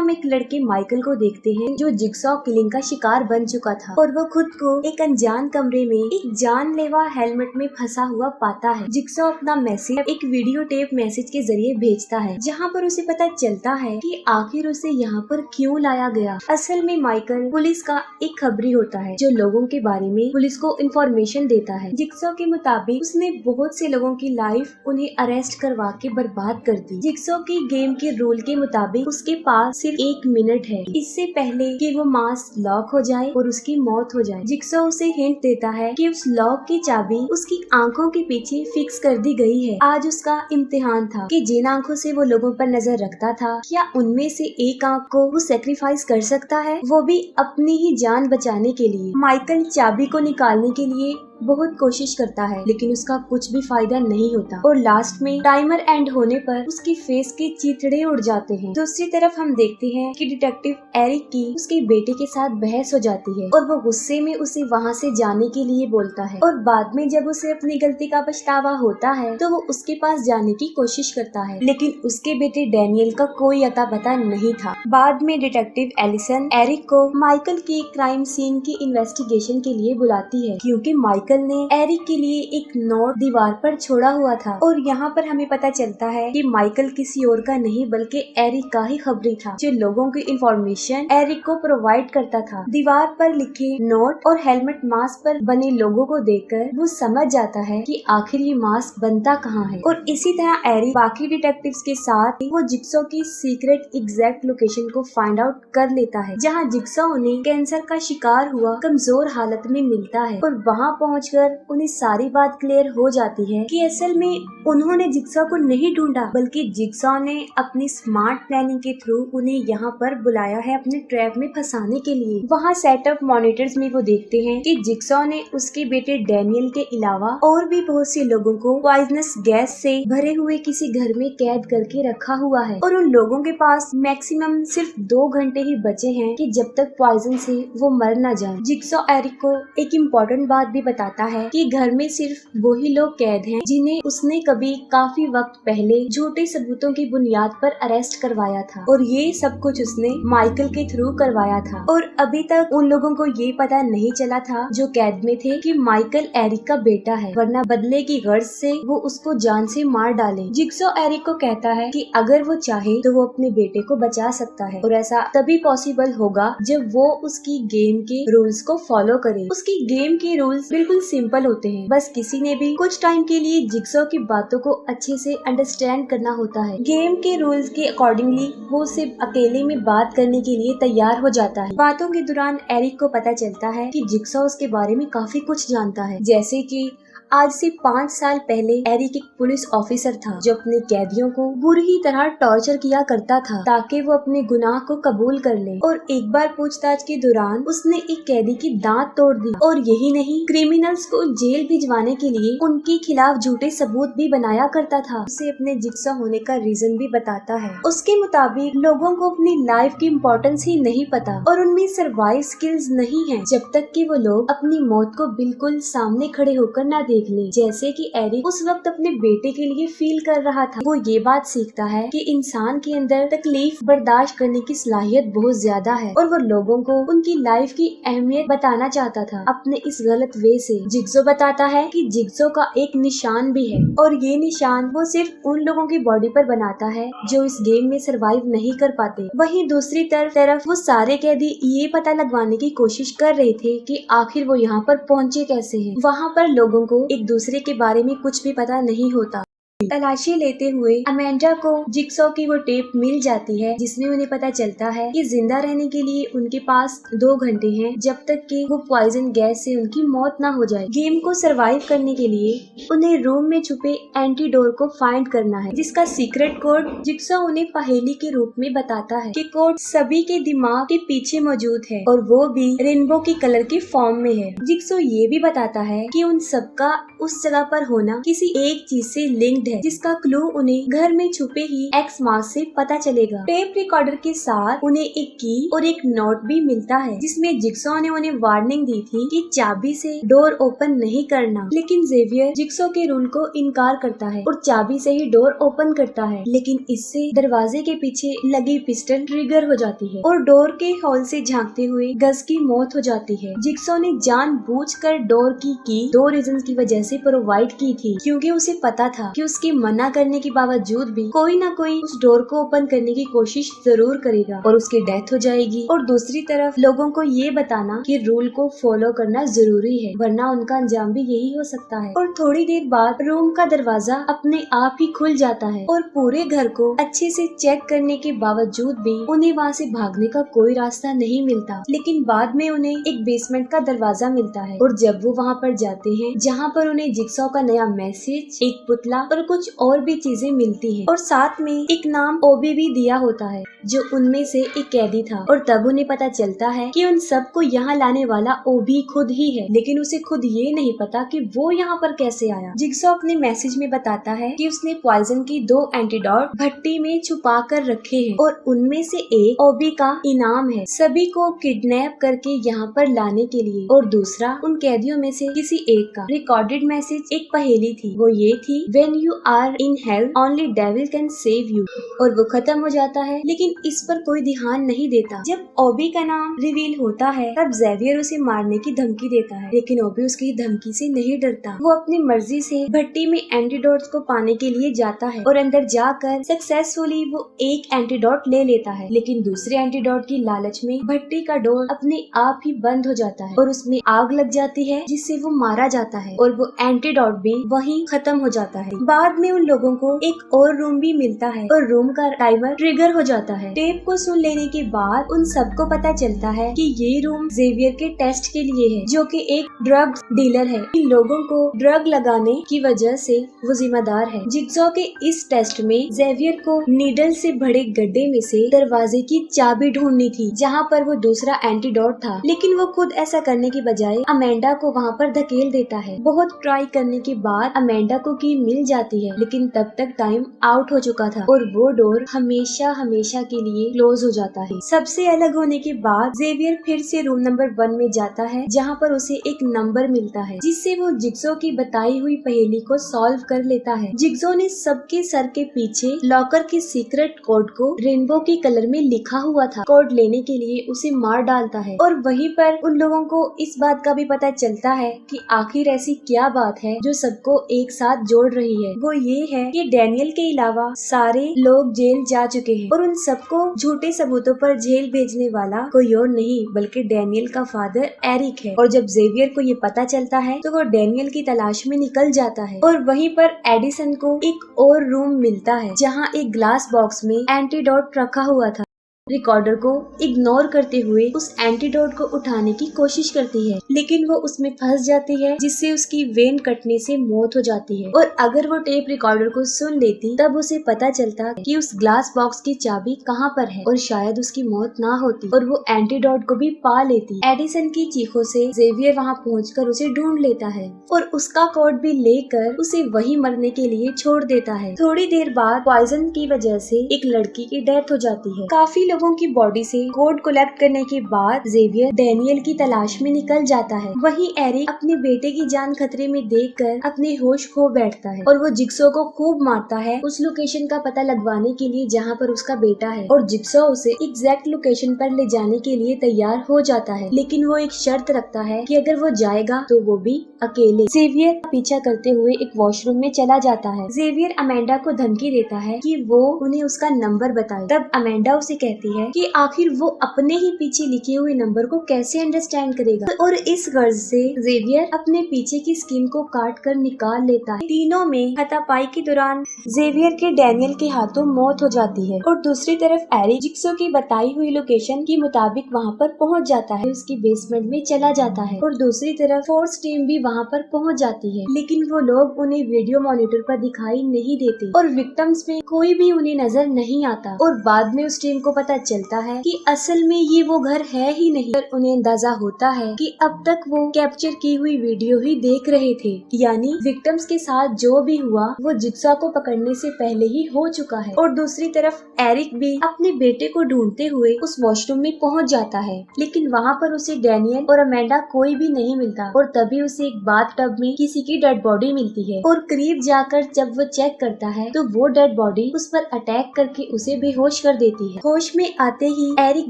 हम एक लड़के माइकल को देखते हैं जो जिगसॉ किलिंग का शिकार बन चुका था और वो खुद को एक अनजान कमरे में एक जानलेवा हेलमेट में फंसा हुआ पाता है। जिगसॉ अपना मैसेज एक वीडियो टेप मैसेज के जरिए भेजता है जहाँ पर उसे पता चलता है कि आखिर उसे यहाँ पर क्यों लाया गया। असल में माइकल पुलिस का एक खबरी होता है जो लोगों के बारे में पुलिस को इंफॉर्मेशन देता है। जिगसॉ के मुताबिक उसने बहुत से लोगों की लाइफ उन्हें अरेस्ट करवा के बर्बाद कर दी। जिगसॉ की गेम के रूल के मुताबिक उसके पास सिर्फ 1 मिनट है इससे पहले कि वो मास्क लॉक हो जाए और उसकी मौत हो जाए। जिगसॉ उसे हिंट देता है कि उस लॉक की चाबी उसकी आंखों के पीछे फिक्स कर दी गई है। आज उसका इम्तिहान था कि जिन आंखों से वो लोगों पर नजर रखता था क्या उनमें से एक आंख को वो सेक्रीफाइस कर सकता है, वो भी अपनी ही जान बचाने के लिए। माइकल चाबी को निकालने के लिए बहुत कोशिश करता है लेकिन उसका कुछ भी फायदा नहीं होता और लास्ट में टाइमर एंड होने पर उसकी फेस के चीथड़े उड़ जाते हैं। दूसरी तरफ हम देखते हैं कि डिटेक्टिव एरिक की उसके बेटे के साथ बहस हो जाती है और वो गुस्से में उसे वहाँ से जाने के लिए बोलता है और बाद में जब उसे अपनी गलती का पछतावा होता है तो वो उसके पास जाने की कोशिश करता है लेकिन उसके बेटे डैनियल का कोई अता पता नहीं था। बाद में डिटेक्टिव एलिसन एरिक को माइकल की क्राइम सीन की इन्वेस्टिगेशन के लिए बुलाती है क्योंकि माइकल ने एरिक के लिए एक नोट दीवार पर छोड़ा हुआ था और यहाँ पर हमें पता चलता है कि माइकल किसी और का नहीं बल्कि एरिक का ही खबरी था जो लोगों की इंफॉर्मेशन एरिक को प्रोवाइड करता था। दीवार पर लिखे नोट और हेलमेट मास्क पर बने लोगों को देखकर वो समझ जाता है कि आखिर ये मास्क बनता कहाँ है और इसी तरह एरिक बाकी डिटेक्टिव्स के साथ वो जिगसॉ की सीक्रेट एग्जैक्ट लोकेशन को फाइंड आउट कर लेता है जहाँ जिगसॉ उन्हें कैंसर का शिकार हुआ कमजोर हालत में मिलता है और वहाँ पहुँचकर उन्हें सारी बात क्लियर हो जाती है कि असल में उन्होंने जिगसॉ को नहीं ढूंढा बल्कि जिगसॉ ने अपनी स्मार्ट प्लानिंग के थ्रू उन्हें यहाँ पर बुलाया है अपने ट्रैप में फंसाने के लिए। वहाँ सेटअप मॉनिटर्स में वो देखते हैं कि जिगसॉ ने उसके बेटे डैनियल के अलावा और भी बहुत से लोगों को पॉइजनस गैस से भरे हुए किसी घर में कैद करके रखा हुआ है और उन लोगों के पास मैक्सिमम सिर्फ 2 घंटे ही बचे हैं कि जब तक पॉइजन से वो मर न जाए। जिगसॉ एरिक को एक इम्पोर्टेंट बात भी बताता है कि घर में सिर्फ वही लोग कैद हैं जिन्हें उसने कभी काफी वक्त पहले झूठे सबूतों की बुनियाद पर अरेस्ट करवाया था और ये सब कुछ उसने माइकल के थ्रू करवाया था और अभी तक उन लोगों को ये पता नहीं चला था जो कैद में थे कि माइकल एरिक का बेटा है, वरना बदले की गर्ज से वो उसको जान से मार डाले। जिगसॉ एरिक को कहता है कि अगर वो चाहे तो वो अपने बेटे को बचा सकता है और ऐसा तभी पॉसिबल होगा जब वो उसकी गेम के रूल्स को फॉलो करे। उसकी गेम के रूल्स बिल्कुल सिंपल होते हैं, बस किसी ने भी कुछ टाइम के लिए जिगसॉ की बातों को अच्छे से अंडरस्टैंड करना होता है। गेम के रूल्स के अकॉर्डिंगली वो सिर्फ अकेले में बात करने के लिए तैयार हो जाता है। बातों के दौरान एरिक को पता चलता है कि जिगसॉ उसके बारे में काफी कुछ जानता है, जैसे कि आज से 5 साल पहले एरिक एक पुलिस ऑफिसर था जो अपने कैदियों को बुरी तरह टॉर्चर किया करता था ताकि वो अपने गुनाह को कबूल कर ले और एक बार पूछताछ के दौरान उसने एक कैदी की दांत तोड़ दी और यही नहीं क्रिमिनल्स को जेल भिजवाने के लिए उनके खिलाफ झूठे सबूत भी बनाया करता था। उसे अपने जिगसॉ होने का रीजन भी बताता है। उसके मुताबिक लोगों को अपनी लाइफ की इम्पोर्टेंस ही नहीं पता और उनमें सर्वाइव स्किल्स नहीं है जब तक कि वो लोग अपनी मौत को बिल्कुल सामने खड़े होकर न देख ले। जैसे कि एरिक उस वक्त अपने बेटे के लिए फील कर रहा था। वो ये बात सीखता है कि इंसान के अंदर तकलीफ बर्दाश्त करने की सलाहियत बहुत ज्यादा है और वो लोगों को उनकी लाइफ की अहमियत बताना चाहता था अपने इस गलत वे से। जिगसॉ बताता है कि जिगसॉ का एक निशान भी है और ये निशान वो सिर्फ उन लोगों की बॉडी पर बनाता है जो इस गेम में सरवाइव नहीं कर पाते। वहीं दूसरी तरफ वो सारे कैदी ये पता लगवाने की कोशिश कर रहे थे कि आखिर वो यहाँ पर पहुँचे कैसे हैं। वहाँ पर लोगों को एक दूसरे के बारे में कुछ भी पता नहीं होता। तलाशी लेते हुए अमेंडा को जिगसॉ की वो टेप मिल जाती है जिसमें उन्हें पता चलता है कि जिंदा रहने के लिए उनके पास 2 घंटे हैं जब तक कि वो पॉइजन गैस से उनकी मौत ना हो जाए। गेम को सरवाइव करने के लिए उन्हें रूम में छुपे एंटीडोर को फाइंड करना है जिसका सीक्रेट कोड जिगसॉ उन्हें पहेली के रूप में बताता है कि कोड सभी के दिमाग के पीछे मौजूद है और वो भी रेनबो की कलर के फॉर्म में है। जिगसॉ ये भी बताता है कि उन सबका उस जगह पर होना किसी एक चीज से लिंक्ड है, जिसका क्लू उन्हें घर में छुपे ही एक्स मार्क्स से पता चलेगा। टेप रिकॉर्डर के साथ उन्हें एक की और एक नोट भी मिलता है, जिसमें जिक्सॉ ने उन्हें वार्निंग दी थी कि चाबी से डोर ओपन नहीं करना। लेकिन जेवियर जिक्सॉ के रूल को इनकार करता है और चाबी से ही डोर ओपन करता है। लेकिन इससे दरवाजे के पीछे लगी पिस्टन ट्रिगर हो जाती है और डोर के होल से झांकते हुए गज की मौत हो जाती है। जिक्सॉ ने जानबूझकर डोर की 2 रीजन की वजह से प्रोवाइड की थी, क्योंकि उसे पता था कि उसके मना करने के बावजूद भी कोई ना कोई उस डोर को ओपन करने की कोशिश जरूर करेगा और उसकी डेथ हो जाएगी। और दूसरी तरफ लोगों को ये बताना कि रूल को फॉलो करना जरूरी है, वरना उनका अंजाम भी यही हो सकता है। और थोड़ी देर बाद रूम का दरवाजा अपने आप ही खुल जाता है और पूरे घर को अच्छे से चेक करने के बावजूद भी उन्हें वहाँ से भागने का कोई रास्ता नहीं मिलता। लेकिन बाद में उन्हें एक बेसमेंट का दरवाजा मिलता है और जब वो वहाँ पर जाते हैं, जहाँ पर उन्हें जिक्सॉ का नया मैसेज, एक पुतला और कुछ और भी चीजें मिलती हैं और साथ में एक नाम ओबी भी दिया होता है, जो उनमें से एक कैदी था। और तब उन्हें पता चलता है कि उन सबको यहाँ लाने वाला ओबी खुद ही है, लेकिन उसे खुद ये नहीं पता कि वो यहाँ पर कैसे आया। जिक्सॉ अपने मैसेज में बताता है कि उसने पॉइजन की 2 एंटीडोट भट्टी में छुपा कर रखे हैं और उनमें से एक ओबी का इनाम है, सभी को किडनैप करके यहाँ पर लाने के लिए, और दूसरा उन कैदियों में से किसी एक का। रिकॉर्डेड मैसेज एक पहेली थी, वो ये थी, when you are in hell only devil can save you. और वो खत्म हो जाता है, लेकिन इस पर कोई ध्यान नहीं देता। जब ओबी का नाम रिवील होता है, तब जेवियर उसे मारने की धमकी देता है, लेकिन ओबी उसकी धमकी से नहीं डरता। वो अपनी मर्जी से भट्टी में एंटीडोट्स को पाने के लिए जाता है और अंदर जाकर सक्सेसफुली वो एक एंटीडोट ले लेता है, लेकिन दूसरे एंटीडोट की लालच में भट्टी का डोर अपने आप ही बंद हो जाता है और उसमें आग लग जाती है, जिससे वो मारा जाता है और वो एंटीडोट भी वहीं खत्म हो जाता है। बाद में उन लोगों को एक और रूम भी मिलता है और रूम का टाइमर ट्रिगर हो जाता है। टेप को सुन लेने के बाद उन सबको पता चलता है कि ये रूम जेवियर के टेस्ट के लिए है, जो कि एक ड्रग डीलर है। इन लोगों को ड्रग लगाने की वजह से वो जिम्मेदार है। जिक्सॉ के इस टेस्ट में जेवियर को नीडल से भरे गड्ढे में से दरवाजे की चाबी ढूंढनी थी, जहाँ पर वो दूसरा एंटीडोट था, लेकिन वो खुद ऐसा करने की बजाय अमेंडा को वहाँ पर धकेल देता है। बहुत ट्राई करने के बाद अमेंडा को की मिल जाती है, लेकिन तब तक टाइम आउट हो चुका था और वो डोर हमेशा हमेशा के लिए क्लोज हो जाता है। सबसे अलग होने के बाद जेवियर फिर से रूम नंबर 1 में जाता है, जहाँ पर उसे एक नंबर मिलता है, जिससे वो जिक्सॉ की बताई हुई पहेली को सॉल्व कर लेता है। जिक्सॉ ने सबके सर के पीछे लॉकर के सीक्रेट कोड को रेनबो के कलर में लिखा हुआ था। कोड लेने के लिए उसे मार डालता है और वहीं पर उन लोगों को इस बात का भी पता चलता है कि आखिर ऐसी क्या बात है जो सबको एक साथ जोड़ रही है। वो ये है कि डैनियल के अलावा सारे लोग जेल जा चुके हैं और उन सबको झूठे सबूतों पर जेल भेजने वाला कोई और नहीं बल्कि डैनियल का फादर एरिक है। और जब जेवियर को ये पता चलता है तो वो डैनियल की तलाश में निकल जाता है और वहीं पर एडिसन को एक और रूम मिलता है, जहाँ एक ग्लास बॉक्स में एंटीडोट रखा हुआ था। रिकॉर्डर को इग्नोर करते हुए उस एंटीडोट को उठाने की कोशिश करती है, लेकिन वो उसमें फंस जाती है, जिससे उसकी वेन कटने से मौत हो जाती है। और अगर वो टेप रिकॉर्डर को सुन लेती तब उसे पता चलता कि उस ग्लास बॉक्स की चाबी कहाँ पर है और शायद उसकी मौत ना होती और वो एंटीडोट को भी पा लेती। एडिसन की चीखों से जेवियर वहाँ पहुंचकर उसे ढूंढ लेता है और उसका कोड भी लेकर उसे वही मरने के लिए छोड़ देता है। थोड़ी देर बाद पॉइजन की वजह से एक लड़की की डेथ हो जाती है। काफी लोगों की बॉडी से कोड कलेक्ट करने के बाद जेवियर डैनियल की तलाश में निकल जाता है। वहीं एरिक अपने बेटे की जान खतरे में देखकर अपने होश खो बैठता है और वो जिक्सॉ को खूब मारता है उस लोकेशन का पता लगवाने के लिए जहाँ पर उसका बेटा है। और जिक्सॉ उसे एग्जैक्ट लोकेशन पर ले जाने के लिए तैयार हो जाता है, लेकिन वो एक शर्त रखता है कि अगर वो जाएगा तो वो भी अकेले। जेवियर पीछा करते हुए एक वॉशरूम में चला जाता है। जेवियर अमेंडा को धमकी देता है कि वो उन्हें उसका नंबर बताए। तब अमेंडा उसे कहती है कि आखिर वो अपने ही पीछे लिखे हुए नंबर को कैसे अंडरस्टैंड करेगा, और इस गर्ज से जेवियर अपने पीछे की स्किन को काट कर निकाल लेता है। तीनों में हाथापाई के दौरान जेवियर के डैनियल के हाथों मौत हो जाती है और दूसरी तरफ एरिक जिक्सॉ की बताई हुई लोकेशन के मुताबिक वहाँ पर पहुँच जाता है, उसकी बेसमेंट में चला जाता है और दूसरी तरफ फोर्स टीम भी वहाँ पर पहुँच जाती है, लेकिन वो लोग उन्हें वीडियो मॉनिटर पर दिखाई नहीं देते और विक्टिम्स में कोई भी उन्हें नजर नहीं आता। और बाद में उस टीम को पता पता चलता है कि असल में ये वो घर है ही नहीं। पर उन्हें अंदाजा होता है कि अब तक वो कैप्चर की हुई वीडियो ही देख रहे थे, यानी विक्टिम्स के साथ जो भी हुआ वो जिक्सॉ को पकड़ने से पहले ही हो चुका है। और दूसरी तरफ एरिक भी अपने बेटे को ढूंढते हुए उस वॉशरूम में पहुंच जाता है, लेकिन वहाँ पर उसे डैनियल और अमेंडा कोई भी नहीं मिलता। और तभी उसे एक बाथटब में किसी की डेड बॉडी मिलती है और करीब जाकर जब वो चेक करता है तो वो डेड बॉडी उस पर अटैक करके उसे बेहोश कर देती है। होश में आते ही एरिक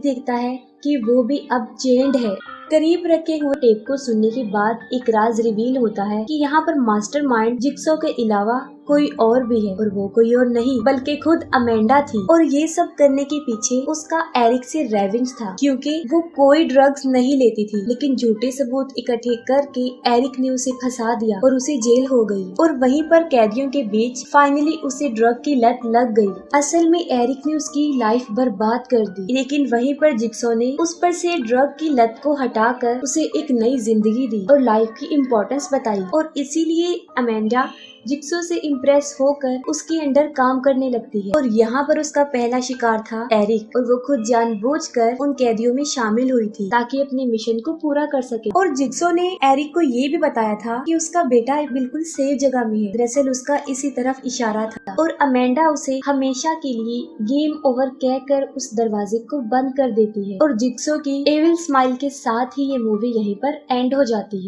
देखता है कि वो भी अब चेंड है। करीब रखे हुए टेप को सुनने के बाद एक राज रिवील होता है कि यहाँ पर मास्टरमाइंड जिक्सॉ के अलावा कोई और भी है, और वो कोई और नहीं बल्कि खुद अमेंडा थी। और ये सब करने के पीछे उसका एरिक से रेवेंज था, क्योंकि वो कोई ड्रग्स नहीं लेती थी, लेकिन झूठे सबूत इकट्ठे करके एरिक ने उसे फंसा दिया और उसे जेल हो गई। और वहीं पर कैदियों के बीच फाइनली उसे ड्रग की लत लग गई। असल में एरिक ने उसकी लाइफ बर्बाद कर दी, लेकिन वहीं पर जिक्सॉ ने उस पर से ड्रग की लत को हटाकर उसे एक नई जिंदगी दी और लाइफ की इम्पोर्टेंस बताई। और इसीलिए अमेंडा जिक्सॉ से इम्प्रेस होकर उसके अंडर काम करने लगती है। और यहाँ पर उसका पहला शिकार था एरिक, और वो खुद जानबूझकर उन कैदियों में शामिल हुई थी ताकि अपने मिशन को पूरा कर सके। और जिक्सॉ ने एरिक को ये भी बताया था कि उसका बेटा बिल्कुल सेफ जगह में है। दरअसल उसका इसी तरफ इशारा था, और अमेंडा उसे हमेशा के लिए गेम ओवर कहकर उस दरवाजे को बंद कर देती है। और जिक्सॉ की एविल स्माइल के साथ ही ये मूवी यहीं पर एंड हो जाती है।